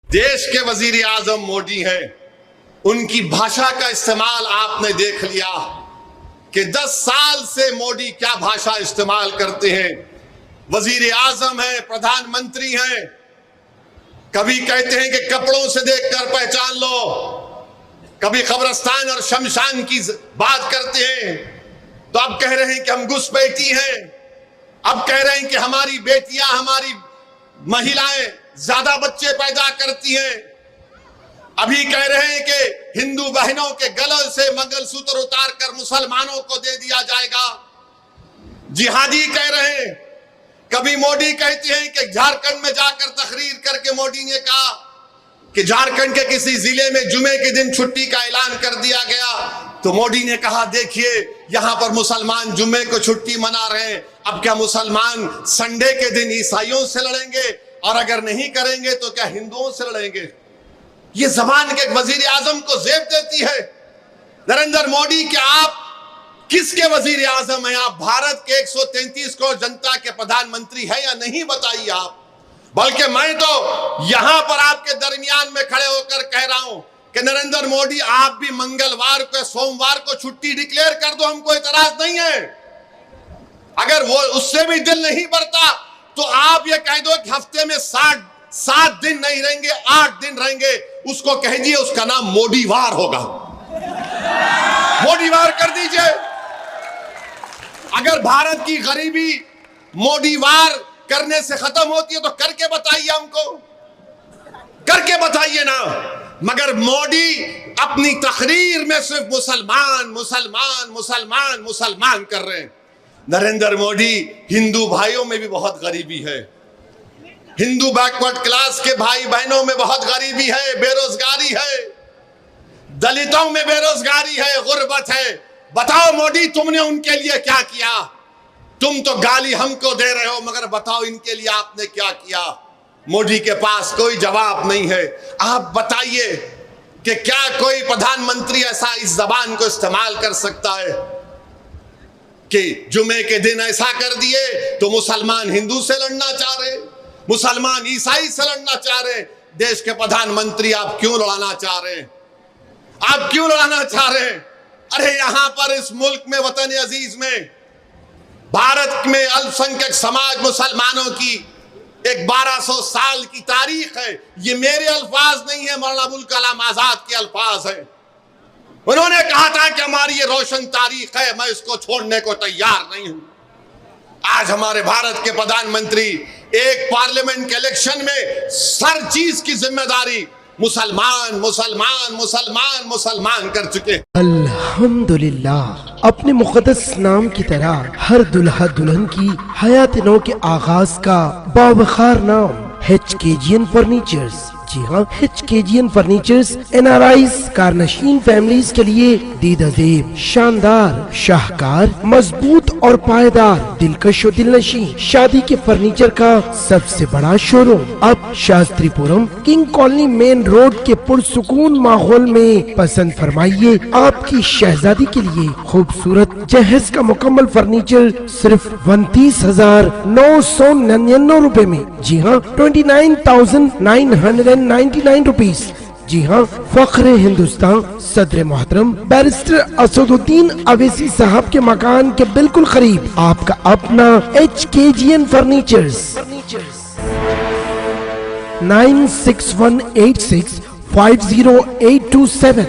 देश के वजीर आजम मोदी हैं, उनकी भाषा का इस्तेमाल आपने देख लिया कि 10 साल से मोदी क्या भाषा इस्तेमाल करते हैं। वजीर आजम है, प्रधानमंत्री हैं, कभी कहते हैं कि कपड़ों से देखकर पहचान लो, कभी कब्रिस्तान और शमशान की बात करते हैं, तो अब कह रहे हैं कि हम घुसपैठी हैं, अब कह रहे हैं कि हमारी बेटियां, हमारी महिलाएं ज्यादा बच्चे पैदा करती हैं, अभी कह रहे हैं कि हिंदू बहनों के गले से मंगलसूत्र उतारकर मुसलमानों को दे दिया जाएगा, जिहादी कह रहे हैं। कभी मोदी कहते हैं कि झारखंड में जाकर तकरीर करके मोदी ने कहा कि झारखंड के किसी जिले में जुमे के दिन छुट्टी का ऐलान कर दिया गया, तो मोदी ने कहा देखिए यहां पर मुसलमान जुमे को छुट्टी मना रहे हैं, अब क्या मुसलमान संडे के दिन ईसाइयों से लड़ेंगे, और अगर नहीं करेंगे तो क्या हिंदुओं से लड़ेंगे। ये जबान के वजीर आजम को जेब देती है। नरेंद्र मोदी, क्या आप किसके वजीर आजम हैं? आप भारत के 133 करोड़ जनता के प्रधानमंत्री हैं या नहीं, बताइए आप। बल्कि मैं तो यहां पर आपके दरमियान में खड़े होकर कह रहा हूं कि नरेंद्र मोदी, आप भी मंगलवार को, सोमवार को छुट्टी डिक्लेयर कर दो, हमको इतराज नहीं है। अगर वो उससे भी दिल नहीं भरता तो आप ये कह दो कि हफ्ते में 7 दिन नहीं रहेंगे, 8 दिन रहेंगे, उसको कह दिए उसका नाम मोदीवार होगा, मोदीवार कर दीजिए। अगर भारत की गरीबी मोदीवार करने से खत्म होती है तो करके बताइए, हमको करके बताइए ना। मगर मोदी अपनी तकरीर में सिर्फ मुसलमान मुसलमान मुसलमान मुसलमान कर रहे हैं। नरेंद्र मोदी, हिंदू भाइयों में भी बहुत गरीबी है, हिंदू बैकवर्ड क्लास के भाई बहनों में बहुत गरीबी है, बेरोजगारी है, दलितों में बेरोजगारी है, गुर्बत है। बताओ मोदी, तुमने उनके लिए क्या किया? तुम तो गाली हमको दे रहे हो, मगर बताओ इनके लिए आपने क्या किया? मोदी के पास कोई जवाब नहीं है। आप बताइए कि क्या कोई प्रधानमंत्री ऐसा इस जबान को इस्तेमाल कर सकता है कि जुमे के दिन ऐसा कर दिए तो मुसलमान हिंदू से लड़ना चाह रहे, मुसलमान ईसाई से लड़ना चाह रहे। देश के प्रधानमंत्री, आप क्यों लड़ाना चाह रहे हैं? आप क्यों लड़ाना चाह रहे हैं? अरे यहां पर इस मुल्क में, वतन अजीज में, भारत में अल्पसंख्यक समाज मुसलमानों की एक 1200 साल की तारीख है। ये मेरे अल्फाज नहीं है, मौलाना अबुल कलाम आजाद के अल्फाज है। उन्होंने कहा था कि हमारी ये रोशन तारीख है, मैं इसको छोड़ने को तैयार नहीं हूं। आज हमारे भारत के प्रधानमंत्री एक पार्लियामेंट के इलेक्शन में हर चीज की जिम्मेदारी मुसलमान मुसलमान मुसलमान मुसलमान कर चुके। अल्हम्दुलिल्लाह, अपने मुक़द्दस नाम की तरह हर दुल्हा दुल्हन की हयात नौ के आगाज का बावखार नाम HKGN फर्नीचर्स। जी हाँ, HKGN फर्नीचर्स NRIs कारनशीन फैमिलीज के लिए दीदाजेब, शानदार, शाहकार, मजबूत और पायदार, दिलकश और दिलनशी शादी के फर्नीचर का सबसे बड़ा शोरूम अब Shastripuram king colony main road के पुरसुकून माहौल में। पसंद फरमाइए आपकी शहजादी के लिए खूबसूरत जहेज का मुकम्मल फर्नीचर सिर्फ 29,999 रुपए में। जी हाँ, 29,999 रुपीज। जी हाँ, फख्रे हिंदुस्तान सदर मोहतरम बैरिस्टर असदुद्दीन अवैसी साहब के मकान के बिल्कुल करीब आपका अपना HKGN फर्नीचर्स। 9618650827